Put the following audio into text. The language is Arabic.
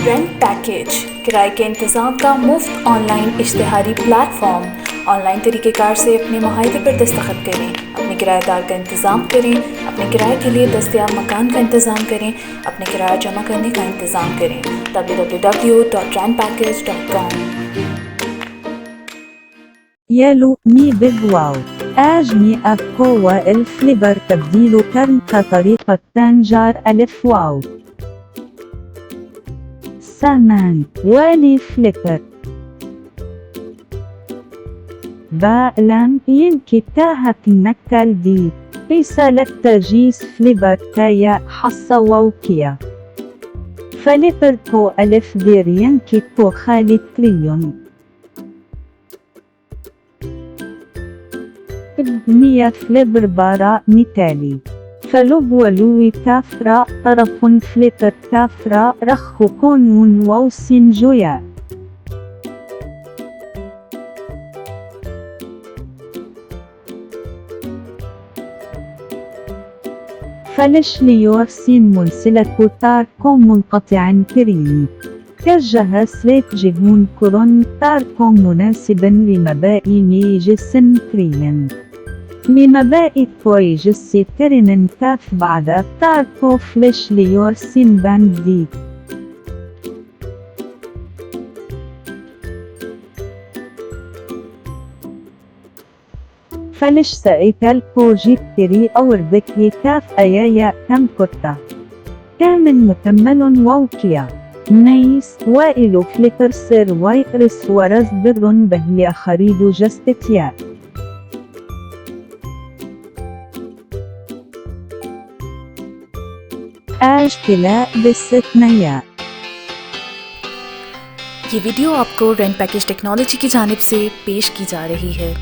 Rent package किराए के इंतज़ाम का मुफ्त ऑनलाइन इश्तिहारी प्लेटफॉर्म। ऑनलाइन तरीक़ेकार से अपने मुआहदे पर दस्तखत करें, अपने किराएदार का इंतज़ाम करें, अपने किराए के लिए दस्तयाब मकान का इंतज़ाम करें, अपने किराया जमा करने का इंतज़ाम करें। www.rentpackage.com। يالو مي بيج واو أجمي أبكو والفليبر تبديل كرن كطريقة تنجار ألف واو سامان والي فليبر لم ينكي تاهك نكال دي رسالة تجيس فليبر تايا حصة ووكيا فليبر كو ألف دير ينكي كو خالي تريون مية فليبر بارا مثالي فلوب ولوي تافرا طرف فليبر تافرا رخ كون ووسين جويا فلش ليورسين منسلة تار كوم منقطع كريم كجه سليت جهون كورون تار كوم مناسبا لمبائي جسم كريم لمبائي كوي جسي ترين كاف بعد تار كو فلش ليورسين باندي فلش سأيتال كو جيب تري أور ذكي كاف أيايا كم كتا كامل مكمل ووكيا نيس وائل فليكر سير وايترس ورز برن بهلي خريد جستتيا اجتلاء بالستنيا। ये वीडियो आपको रेंट पैकेज टेक्नोलॉजी की जानिब से पेश की जा रही है।